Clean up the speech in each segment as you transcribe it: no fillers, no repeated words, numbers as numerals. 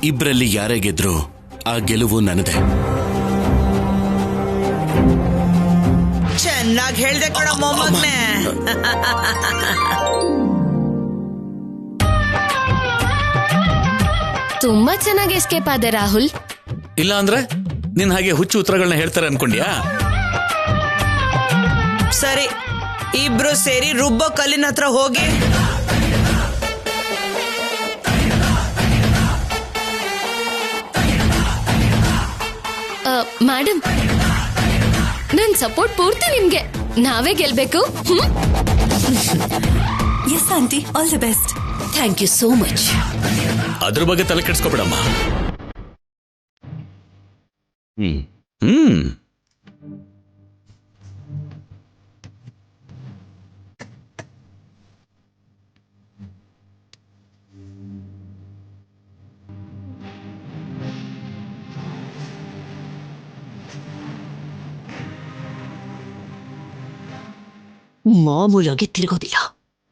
ಇಬ್ರಲ್ಲಿ ಯಾರೇ ಗೆದ್ರು ಆ ಗೆಲುವು ನನ್ನದೇ. ಚೆನ್ನಾಗಿ ಹೇಳ್ದೆ ಕಣ ಮೊಮ್ಮಗ್ನೆ. ತುಂಬಾ ಚೆನ್ನಾಗಿ ಎಸ್ಕೇಪ್ ಆದೆ ರಾಹುಲ್. ಇಲ್ಲ ಅಂದ್ರೆ ನಿನ್ ಹಾಗೆ ಹುಚ್ಚು ಉತ್ತರಗಳನ್ನ ಹೇಳ್ತಾರೆ ಅನ್ಕೊಂಡ್ಯಾ? ಸರಿ, ಇಬ್ರು ಸೇರಿ ರುಬ್ಬೋ ಕಲ್ಲಿನ ಹತ್ರ ಹೋಗಿ. ಮೇಡಮ್, ನನ್ ಸಪೋರ್ಟ್ ಪೂರ್ತಿ ನಿಮ್ಗೆ. ನಾವೇ ಗೆಲ್ಬೇಕು. Yes aunty, all the best. Thank you so much. ಅದ್ರ ಬಗ್ಗೆ ತಲೆ ಕೆಡ್ಸ್ಕೊಬಿಡಮ್ಮ. ಮಾಮೂಲಾಗಿ ತಿರುಗೋದಿಲ್ಲ.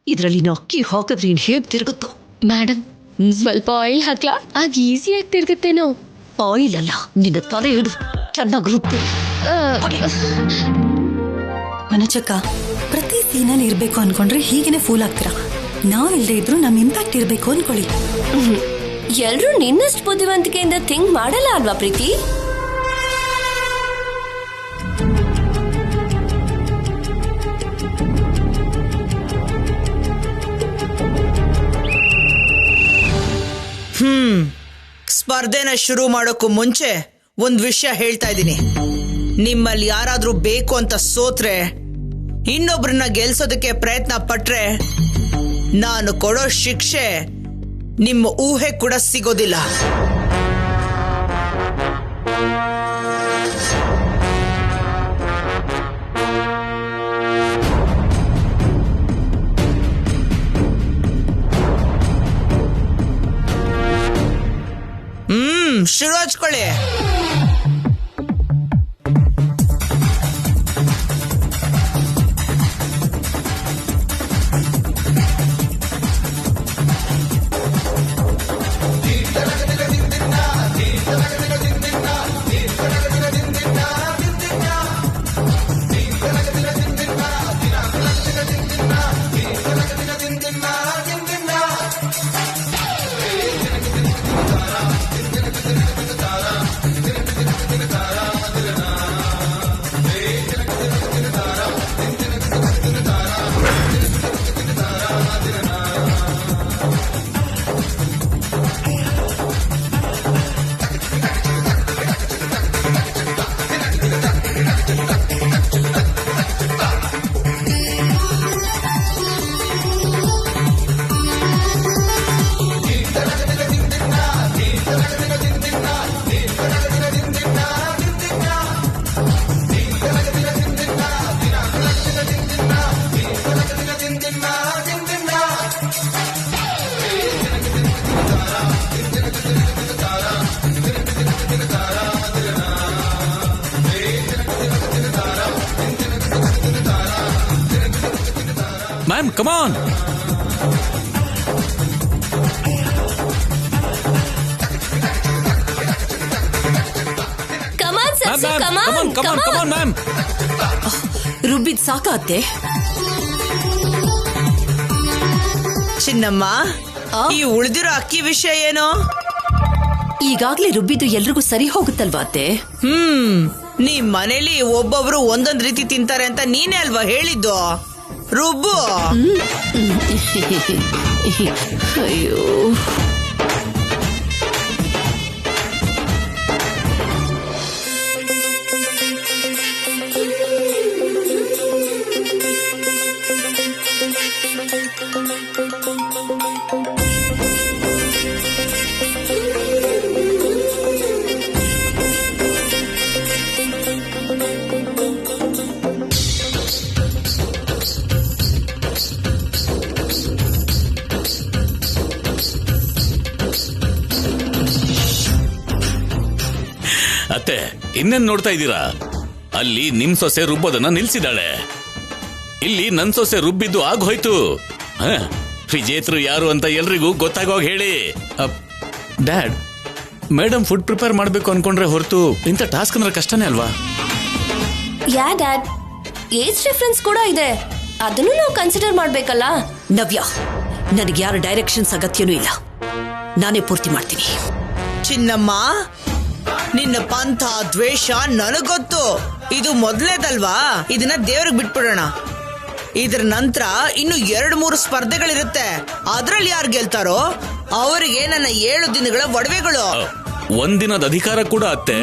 ಇದರಲ್ಲಿ ಅಕ್ಕಿ ಹಾಕಿದ್ರೆ ಇನ್ ಹೇಗ್ ತಿರುಗುತ್ತೋ? ಮೇಡಮ್, ಸ್ವಲ್ಪ ಆಯಿಲ್ ಹಾಕ್ಲಾ? ಆಗ ಈಸಿಯಾಗಿ ತಿರುಗುತ್ತೇನೋ. ಆಯಿಲ್ ಅಲ್ಲ, ನಿನ್ನ ತಲೆ ಇಡು. ಚೆನ್ನಾಗಿ ರುಬ್ಬು. ಮನೋಜಕ್ಕ, ಪ್ರತಿ ಸೀನಲ್ಲಿ ಇರ್ಬೇಕು ಅನ್ಕೊಂಡ್ರೆ ಹೀಗೇನೆ ಫೂಲ್ ಆಗ್ತೀರಾ. ನಾವಿಲ್ಲದೆ ಇದ್ರು ನಮ್ ಇಂಪ್ಯಾಕ್ಟ್ ಇರ್ಬೇಕು ಅನ್ಕೊಳ್ಳಿ. ಎಲ್ರೂ ನಿನ್ನಷ್ಟು ಬುದ್ಧಿವಂತಿಕೆಯಿಂದ ಥಿಂಕ್ ಮಾಡಲ್ಲ ಅಲ್ವಾ ಪ್ರೀತಿ? ಸ್ಪರ್ಧೆನ ಶುರು ಮಾಡೋಕ್ಕೂ ಮುಂಚೆ ಒಂದ್ ವಿಷಯ ಹೇಳ್ತಾ ಇದ್ದೀನಿ. ನಿಮ್ಮಲ್ಲಿ ಯಾರಾದ್ರೂ ಬೇಕು ಅಂತ ಸೋತ್ರೆ, ಇನ್ನೊಬ್ರನ್ನ ಗೆಲ್ಸೋದಕ್ಕೆ ಪ್ರಯತ್ನ ಪಟ್ರೆ, ನಾನು ಕೊಡೋ ಶಿಕ್ಷೆ ನಿಮ್ಮ ಊಹೆ ಕೂಡ ಸಿಗೋದಿಲ್ಲ. ಶುರು ಹಚ್ಕೊಳ್ಳಿ. Ma'am, come on. ಮ್ಯಾಮ್, ರುಬ್ಬಿದ್ ಸಾಕಾತ್ತೆ. ಚಿನ್ನಮ್ಮ, ಈ ಉಳಿದಿರೋ ಅಕ್ಕಿ ವಿಷಯ ಏನು? ಈಗಾಗ್ಲೇ ರುಬ್ಬಿದ್ದು ಎಲ್ರಿಗೂ ಸರಿ ಹೋಗುತ್ತಲ್ವಾ ಅತ್ತೆ? ನಿಮ್ ಮನೇಲಿ ಒಬ್ಬೊಬ್ರು ಒಂದೊಂದ್ ರೀತಿ ತಿಂತಾರೆ ಅಂತ ನೀನೇ ಅಲ್ವಾ ಹೇಳಿದ್ದು? ರುಬ್ಬು. ಅಯ್ಯೋ, ಅತ್ತೆ, ಇನ್ನೇನ್ ನೋಡ್ತಾ ಇದ್ದೀರಾ? ಅಲ್ಲಿ ನಿಮ್ ಸೊಸೆ ರುಬ್ಬೋದನ್ನ ನಿಲ್ಸಿದಾಳೆ. ಇಲ್ಲಿ ನನ್ ಸೊಸೆ ರುಬ್ಬಿದ್ದು ಆಗೋಯ್ತು. ವಿಜೇತರು ಯಾರು ಅಂತ ಎಲ್ರಿಗೂ ಗೊತ್ತಾಗೋಗ್ ಹೇಳಿ. ಡ್ಯಾಡ್, ಮೇಡಮ್ ಫುಡ್ ಪ್ರಿಪೇರ್ ಮಾಡ್ಬೇಕು ಅನ್ಕೊಂಡ್ರೆ ಹೊರತು ಇಂಥ ಟಾಸ್ಕ್ ಅಂದ್ರೆ ಕಷ್ಟನೇ ಅಲ್ವಾ? ಯಾ ಡ್ಯಾಡ್, ಏಜ್ ಡಿಫ್ರೆನ್ಸ್ ಕೂಡ ಇದೆ, ಅದನ್ನು ನಾವು ಕನ್ಸಿಡರ್ ಮಾಡ್ಬೇಕಲ್ಲ. ನವ್ಯ, ನನಗೆ ಯಾರ ಡೈರೆಕ್ಷನ್ಸ್ ಅಗತ್ಯನೂ ಇಲ್ಲ, ನಾನೇ ಪೂರ್ತಿ ಮಾಡ್ತೀನಿ. ಚಿನ್ನಮ್ಮ, ನಿನ್ನ ಪಂಥ ದ್ವೇಷ ನನಗೊತ್ತು. ಇದು ಮೊದಲೇದಲ್ವಾ, ಇದನ್ನ ದೇವ್ರಿಗೆ ಬಿಟ್ಬಿಡೋಣ. ಇದ್ರ ನಂತರ ಇನ್ನು 2-3 ಸ್ಪರ್ಧೆಗಳಿರುತ್ತೆ. ಅದ್ರಲ್ಲಿ ಯಾರು ಗೆಲ್ತಾರೋ ಅವರಿಗೆ ನನ್ನ 7 ದಿನಗಳ ಒಡವೆಗಳು. ಒಂದಿನದ ಅಧಿಕಾರ ಕೂಡ ಅತ್ತೆ.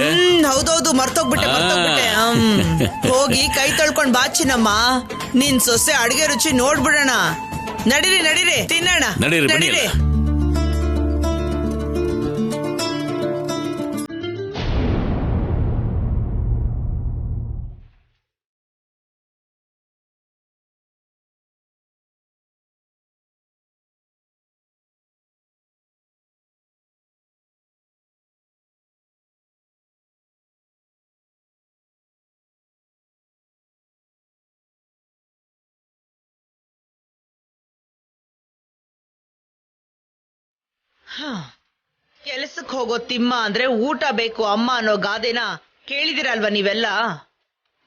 ಹೌದೌದು, ಮರ್ತೋಗ್ಬಿಟ್ಟೆ. ಹೋಗಿ ಕೈ ತೊಳ್ಕೊಂಡ್ ಬಾ ಚಿನ್ನಮ್ಮ. ನಿನ್ ಸೊಸೆ ಅಡಿಗೆ ರುಚಿ ನೋಡ್ಬಿಡೋಣ. ನಡೀರಿ ತಿನ್ನೋಣ. ನಡೀರಿ, ಬನ್ನಿ ನಡೀರಿ. ಅಲ್ಲ. ಕೆಲಸಕ್ಕೆ ಹೋಗೋ ತಿಮ್ಮ ಅಂದ್ರೆ ಊಟ ಬೇಕು ಅಮ್ಮ ಅನ್ನೋ ಗಾದೆನ ಕೇಳಿದಿರಲ್ವಾ ನೀವೆಲ್ಲ?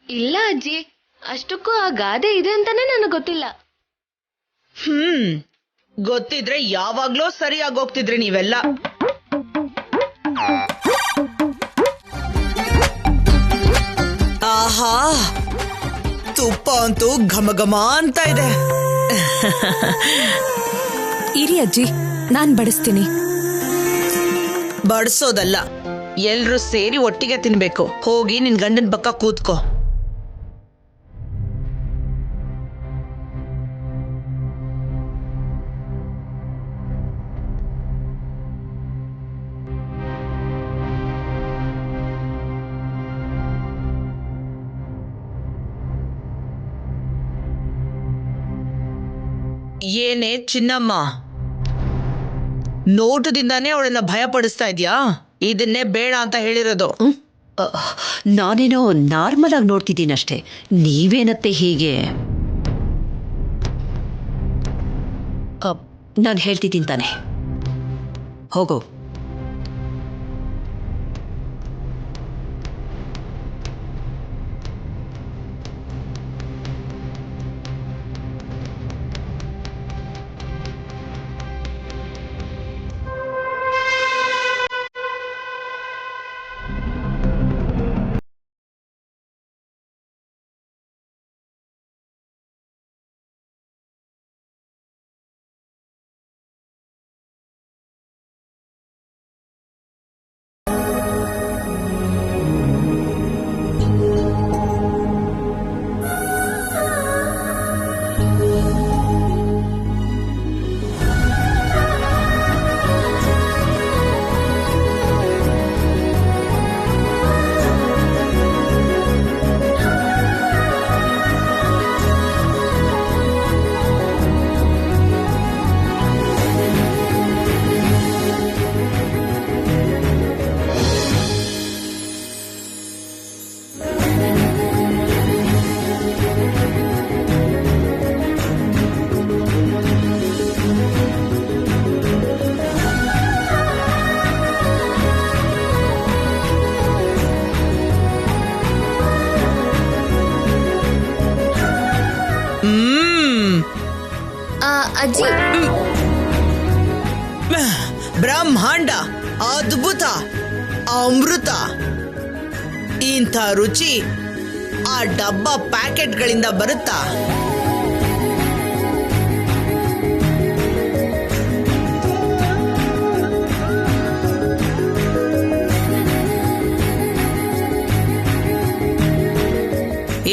ಇಲ್ಲ ಅಜ್ಜಿ, ಅಷ್ಟಕ್ಕೂ ಆ ಗಾದೆ ಇದೆ ಅಂತಾನೆ ನನಗೆ ಗೊತ್ತಿಲ್ಲ. ಗೊತ್ತಿದ್ರೆ ಯಾವಾಗ್ಲೂ ಸರಿಯಾಗಿ ಹೋಗ್ತಿದ್ರಿ ನೀವೆಲ್ಲ. ಆಹಾ, ತುಪ್ಪ ಅಂತೂ ಘಮ ಘಮ ಅಂತ ಇದೆ. ಇರಿ ಅಜ್ಜಿ, ನಾನ್ ಬಡಿಸ್ತೀನಿ. ಬಡ್ಸೋದಲ್ಲ, ಎಲ್ರೂ ಸೇರಿ ಒಟ್ಟಿಗೆ ತಿನ್ಬೇಕು. ಹೋಗಿ ನಿನ್ ಗಂಡನ ಪಕ್ಕ ಕೂತ್ಕೋ. ಏನೇ ಚಿನ್ನಮ್ಮ, ನೋಟದಿಂದಾನೇ ಅವಳನ್ನ ಭಯ ಪಡಿಸ್ತಾ ಇದ್ಯಾ? ಇದನ್ನೇ ಬೇಡ ಅಂತ ಹೇಳಿರೋದು. ನಾನೇನೋ ನಾರ್ಮಲ್ ಆಗಿ ನೋಡ್ತಿದ್ದೀನಷ್ಟೇ, ನೀವೇನತ್ತೆ ಹೀಗೆ? ನಾನು ಹೇಳ್ತಿದ್ದೀನಿ ತಾನೆ, ಹೋಗೋ. ಅಜ್ಜಿ, ಬ್ರಹ್ಮಾಂಡ, ಅದ್ಭುತ, ಅಮೃತ. ಇಂಥ ರುಚಿ ಆ ಡಬ್ಬ ಪ್ಯಾಕೆಟ್ಗಳಿಂದ ಬರುತ್ತಾ?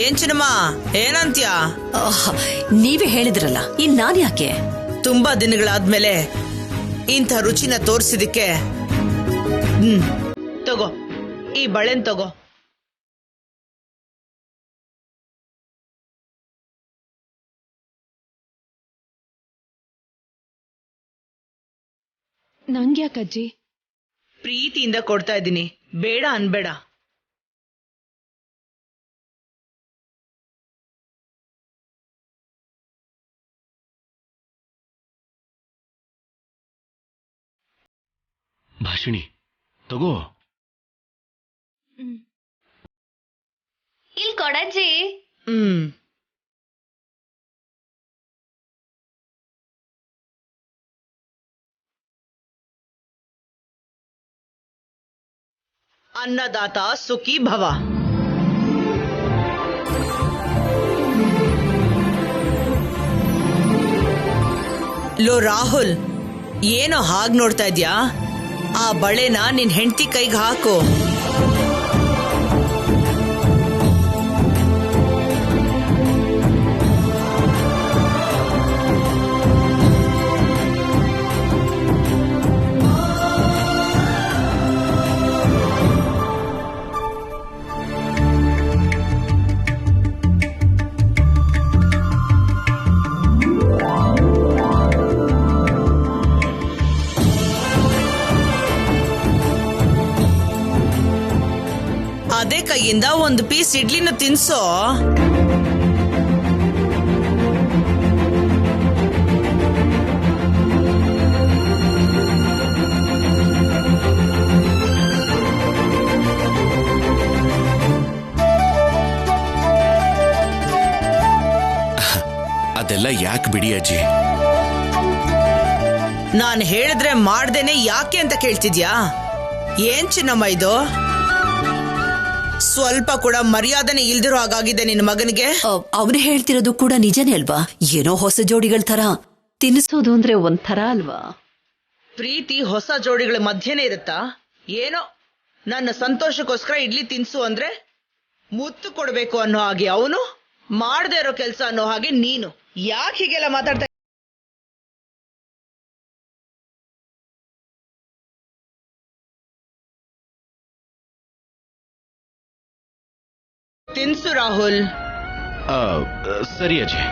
ಏನ್ ಚಿನ್ನಮ್ಮ, ಏನಂತ್ಯ? ನೀವೇ ಹೇಳಿದ್ರಲ್ಲ, ಇನ್ ನಾನ್ ಯಾಕೆ? ತುಂಬಾ ದಿನಗಳಾದ್ಮೇಲೆ ಇಂಥ ರುಚಿನ ತೋರಿಸಿದಕ್ಕೆ ತಗೋ, ಈ ಬಳೆನ್ ತಗೋ. ನಂಗ್ಯಾಕಜ್ಜಿ? ಪ್ರೀತಿಯಿಂದ ಕೊಡ್ತಾ ಇದ್ದೀನಿ, ಬೇಡ ಅನ್ಬೇಡ. ಭಾಷಿಣಿ, ತಗೋ. ಇಲ್ಲಿ ಕೊಡಜ್ಜಿ. ಅನ್ನದಾತ ಸುಖಿ ಭವ. ಲೋ ರಾಹುಲ್, ಏನೋ ಹಾಗ್ ನೋಡ್ತಾ ಇದ್ಯಾ? ಆ ಬಳೆನ ನಿನ್ ಹೆಂಡತಿ ಕೈಗೆ ಹಾಕು. ಅದೇ ಕೈಯಿಂದ ಒಂದು ಪೀಸ್ ಇಡ್ಲಿನ ತಿನ್ಸೋ. ಅದೆಲ್ಲ ಯಾಕೆ ಬಿಡಿ ಅಜ್ಜಿ. ನಾನು ಹೇಳಿದ್ರೆ ಮಾಡ್ದೇನೆ ಯಾಕೆ ಅಂತ ಕೇಳ್ತಿದ್ಯಾ? ಏನ್ ಚಿನ್ನಮ್ಮ ಇದು? ಸ್ವಲ್ಪ ಕೂಡ ಮರ್ಯಾದನೆ ಇಲ್ದಿರೋ ಹಾಗಾಗಿದೆ ನಿನ್ನ ಮಗನಿಗೆ. ಅವನು ಹೇಳ್ತಿರೋದು ಕೂಡ ನಿಜನೇ ಅಲ್ವಾ? ಏನೋ ಹೊಸ ಜೋಡಿಗಳ ತರ ತಿನ್ನಿಸೋದು ಅಂದ್ರೆ ಒಂಥರ ಅಲ್ವಾ? ಪ್ರೀತಿ ಹೊಸ ಜೋಡಿಗಳ ಮಧ್ಯೆನೇ ಇರುತ್ತಾ? ಏನೋ ನನ್ನ ಸಂತೋಷಕ್ಕೋಸ್ಕರ ಇಡ್ಲಿ ತಿನ್ಸು ಅಂದ್ರೆ ಮುತ್ತು ಕೊಡ್ಬೇಕು ಅನ್ನೋ ಹಾಗೆ ಅವನು, ಮಾಡದೇ ಇರೋ ಕೆಲಸ ಅನ್ನೋ ಹಾಗೆ ನೀನು. ಯಾಕೆ ಹೀಗೆಲ್ಲ ಮಾತಾಡ್ತಾ? ತಿನ್ಸು ರಾಹುಲ್. ಸರಿ ಅಜ್ಜಿ.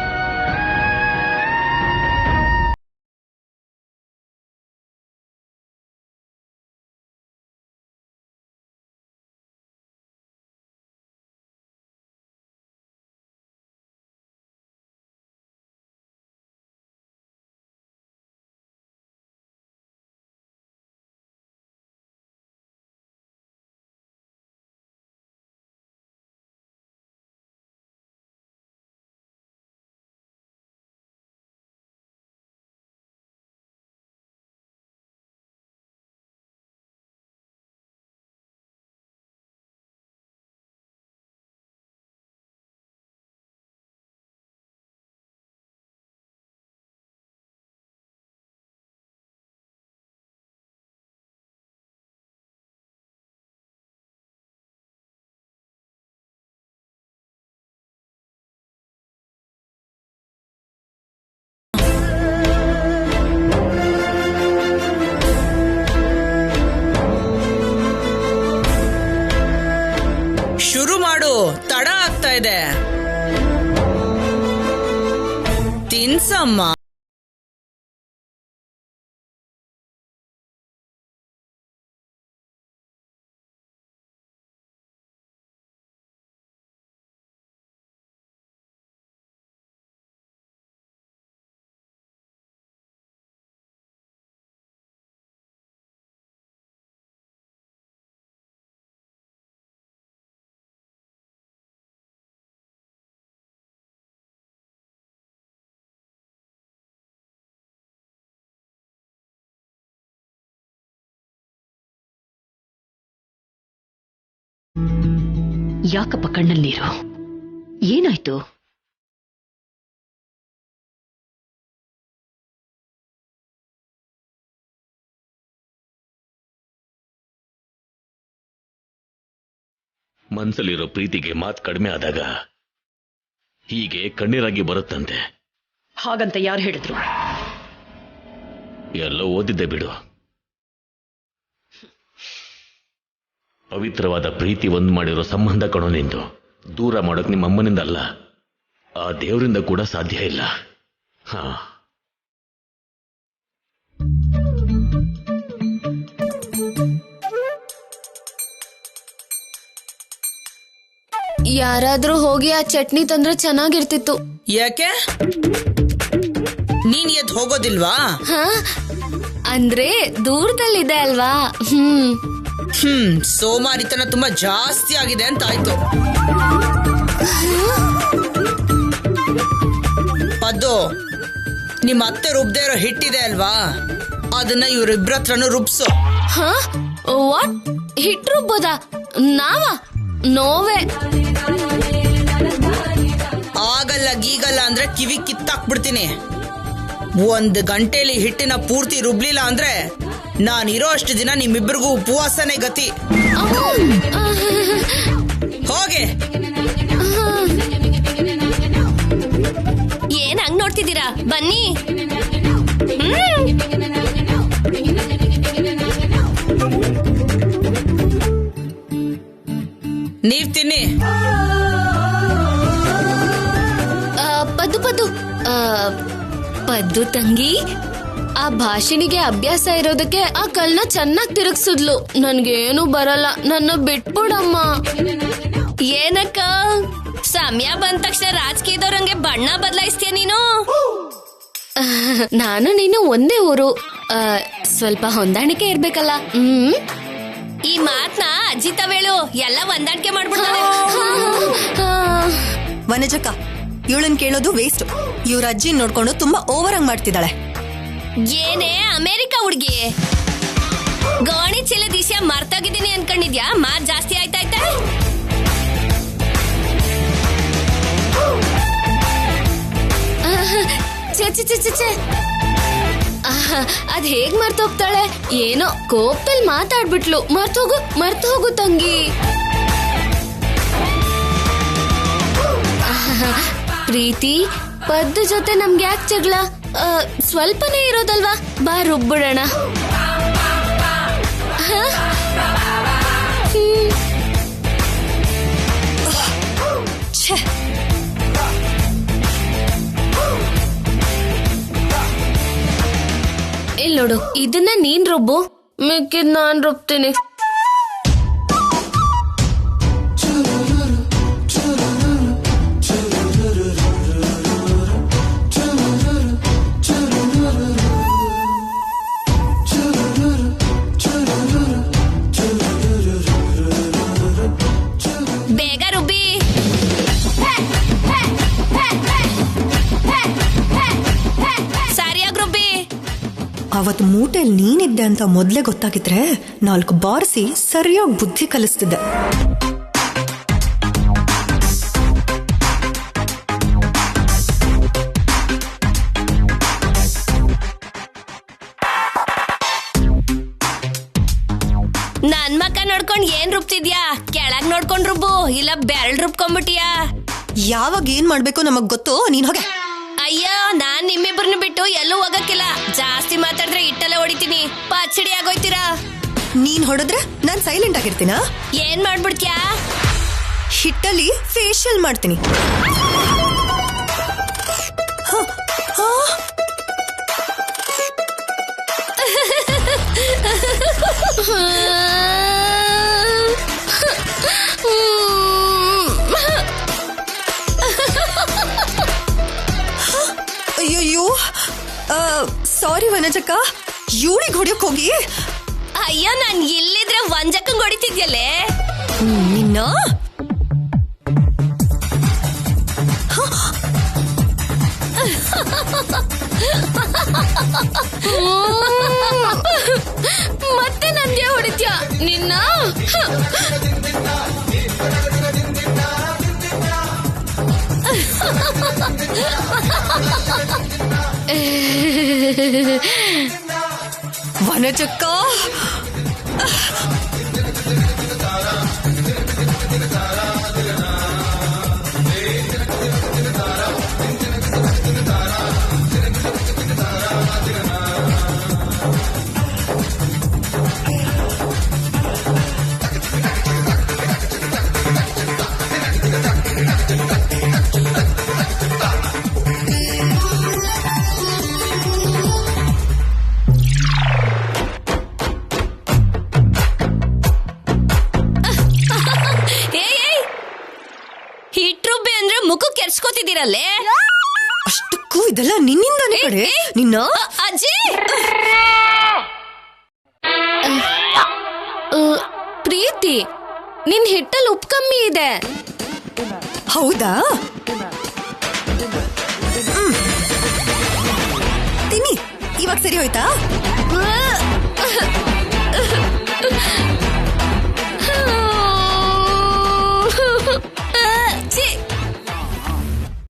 ಶುರು ಮಾಡು, ತಡ ಆಗ್ತಾ ಇದೆ. ತಿನ್ಸಮ್ಮ. ಯಾಕಪ್ಪ ಕಣ್ಣಲ್ಲಿ ನೀರು? ಏನಾಯ್ತು? ಮನ್ಸಲ್ಲಿರೋ ಪ್ರೀತಿಗೆ ಮಾತು ಕಡಿಮೆ ಆದಾಗ ಹೀಗೆ ಕಣ್ಣೀರಾಗಿ ಬರುತ್ತಂತೆ. ಹಾಗಂತ ಯಾರು ಹೇಳಿದ್ರು? ಎಲ್ಲೋ ಓದಿದ್ದೆ ಬಿಡು. ಪವಿತ್ರವಾದ ಪ್ರೀತಿ ಒಂದ್ ಮಾಡಿರೋ ಸಂಬಂಧ ಕಣೋ ನಿಂದು. ದೂರ ಮಾಡೋಕ್ ನಿಮ್ಮ ಅಮ್ಮನಿಂದ ಅಲ್ಲ, ಆ ದೇವರಿಂದ ಕೂಡ ಸಾಧ್ಯ ಇಲ್ಲ. ಹಾ, ಯಾರಾದ್ರೂ ಹೋಗಿ ಆ ಚಟ್ನಿ ತಂದ್ರೆ ಚೆನ್ನಾಗಿರ್ತಿತ್ತು. ಯಾಕೆ ನೀನ್ ಎದ್ದು ಹೋಗೋದಿಲ್ವಾ? ಹಾ, ಅಂದ್ರೆ ದೂರದಲ್ಲಿದೆ ಅಲ್ವಾ. ಸೋಮಾರಿತನ ತುಂಬಾ ಜಾಸ್ತಿ ಆಗಿದೆ ಅಂತ ಆಯ್ತು. ಪದ್ದು, ನಿಮ್ಮ ಅತ್ತೆ ರುಬ್ದೇ ಇರೋ ಹಿಟ್ಟಿದೆ ಅಲ್ವಾ, ಅದನ್ನ ಇವ್ರಿಬ್ರ ಹತ್ರನೂ ರುಬ್ಸು. ವಾಟ್? ಹಿಟ್ ರುಬ್ಬೋದಾ? ನಾವ? ನೋವೆ. ಆಗಲ್ಲ ಗೀಗಲ್ಲ ಅಂದ್ರೆ ಕಿವಿ ಕಿತ್ತಾಕ್ಬಿಡ್ತೀನಿ. 1 ಗಂಟೆಲಿ ಹಿಟ್ಟಿನ ಪೂರ್ತಿ ರುಬ್ಲಿಲ್ಲ ಅಂದ್ರೆ ನಾನಿರೋ ಅಷ್ಟು ದಿನ ನಿಮ್ಮಿಬ್ಬರಿಗೂ ಉಪವಾಸನೆ ಗತಿ. ಹೋಗೆ. ಏನ್ ಹಂಗ್ ನೋಡ್ತಿದ್ದೀರಾ? ಬನ್ನಿ. ನೀವ್ ತಿನ್ನಿ. ಪದ್ದು ಪದ್ದು ಪದ್ದು ತಂಗಿ, ಆ ಭಾಷಿಣಿಗೆ ಅಭ್ಯಾಸ ಇರೋದಕ್ಕೆ ಆ ಕಲ್ನ ಚೆನ್ನಾಗಿ ತಿರುಗಿಸಿದ್ಲು. ನನ್ಗೇನು ಬರಲ್ಲ, ನನ್ನ ಬಿಟ್ಬಿಡಮ್ಮ. ಏನಕ್ಕ ಸಮಯ ಬಂದ ತಕ್ಷಣ ರಾಜಕೀಯದವ್ರಂಗೆ ಬಣ್ಣ ಬದಲಾಯಿಸ್ತೀಯ ನೀನು? ನಾನು ನೀನು ಒಂದೇ ಊರು, ಸ್ವಲ್ಪ ಹೊಂದಾಣಿಕೆ ಇರ್ಬೇಕಲ್ಲ. ಈ ಮಾತ್ನ ಅಜ್ಜಿ ತವೇಳು ಎಲ್ಲ ಹೊಂದಾಣಿಕೆ ಮಾಡ್ಬಿಡ್ತಾಳೆ. ವನಜಕ್ಕ, ಇವಳನ್ ಕೇಳೋದು ವೇಸ್ಟ್. ಇವ್ರ ಅಜ್ಜಿ ನೋಡ್ಕೊಂಡು ತುಂಬಾ ಓವರ್ ಆಗಿ ಮಾಡ್ತಿದ್ದಾಳೆ. ಏನೇ ಅಮೆರಿಕ ಹುಡ್ಗಿ, ಗೋಣಿ ಚೀಲ ದಿಶಾ ಮರ್ತೋಗಿದ್ದೀನಿ ಅನ್ಕೊಂಡಿದ್ಯಾ? ಮಾತ್ ಜಾಸ್ತಿ ಆಯ್ತಾಯ್ತಾ? ಅದ್ ಹೇಗ್ ಮರ್ತೋಗ್ತಾಳೆ? ಏನೋ ಕೋಪದಲ್ಲಿ ಮಾತಾಡ್ಬಿಟ್ಲು. ಮರ್ತೋಗು ತಂಗಿ. ಪ್ರೀತಿ, ಪದ್ದು ಜೊತೆ ನಮ್ಗೆ ಯಾಕೆ ಜಗಳ? ಸ್ವಲ್ಪನೇ ಇರೋದಲ್ವಾ, ಬಾ ರುಬ್ಬಿಡೋಣ. ಇಲ್ಲಿ ನೋಡು, ಇದನ್ನ ನೀನ್ ರುಬ್ಬು, ಮಿಕ್ಕಿದ್ ನಾನ್ ರುಬ್ತೀನಿ. ಬೇಗ ರುಬ್ಬಿ. ಸರಿಯಾಗಿ ರುಬ್ಬಿ. ಅವತ್ ಮೂಟೆಲ್ ನೀನಿದ್ದೆ ಅಂತ ಮೊದ್ಲೇ ಗೊತ್ತಾಗಿದ್ರೆ 4 ಬಾರಿಸಿ ಸರಿಯಾಗಿ ಬುದ್ಧಿ ಕಲಿಸ್ತಿದ್ದೆ. ನನ್ ಮಕ್ಕ ನೋಡ್ಕೊಂಡ್ ಏನ್ ರುಬ್ತಿದ್ಯಾ? ಕೆಳಗ್ ನೋಡ್ಕೊಂಡ್ ರುಬ್ಬು, ಇಲ್ಲ ಬೆರಳ್ ರುಬ್ಕೊಂಡ್ಬಿಟ್ಟಿಯಾ? ಯಾವಾಗ ಏನ್ ಮಾಡ್ಬೇಕು ನಮಗ್ ಗೊತ್ತು, ನೀನ್ ಹೋಗೆ. ಅಯ್ಯೋ, ನಾನ್ ನಿಮ್ಮಿಬ್ಬರನ್ನ ಬಿಟ್ಟು ಎಲ್ಲೂ ಹೋಗಕ್ಕಿಲ್ಲ. ಜಾಸ್ತಿ ಮಾತಾಡಿದ್ರೆ ಇಟ್ಟಲ್ಲೇ ಹೊಡಿತೀನಿ, ಪಚ್ಚಡಿ ಆಗೋಯ್ತೀರಾ. ನೀನ್ ಹೊಡೆದ್ರೆ ನಾನ್ ಸೈಲೆಂಟ್ ಆಗಿರ್ತೀನ? ಏನ್ ಮಾಡ್ಬಿಡ್ತ್ಯಾ? ಹಿಟ್ಟಲ್ಲಿ ಫೇಶಿಯಲ್ ಮಾಡ್ತೀನಿ. ಅಯ್ಯಯ್ಯೋ, ಸಾರಿ ವನಜಕ್ಕ, ಇವಳಿಗೆ ಹೊಡಿಯೋಕ್ ಹೋಗಿ. ಅಯ್ಯೋ, ನಾನ್ ಇಲ್ಲಿದ್ರೆ ವಂಜಕ್ಕಂಗ್ ಹೊಡಿತಿದ್ಯಲ್ಲೇ ನಿನ್ನ. ಮತ್ತೆ ನನ್ಗೆ ಹೊಡಿತ್ಯಾ ನಿನ್ನ? ವನಜಕ್ಕ, ಕೆರ್ಸ್ಕೊತಿದ್ದೀರಲ್ಲೇ? ಅಷ್ಟಕ್ಕೂ ಇದೆಲ್ಲ ನಿನ್ನಿಂದಾನೆ ಕಡೆ. ನಿನ್ನ ಅಜ್ಜಿ ನಿನ್ ಹಿಟ್ಟಲ್ಲಿ ಉಪ್ಪು ಕಮ್ಮಿ ಇದೆ. ಹೌದಾ? ತಿನ್ನಿ, ಇವಾಗ ಸರಿ ಹೋಯ್ತಾ?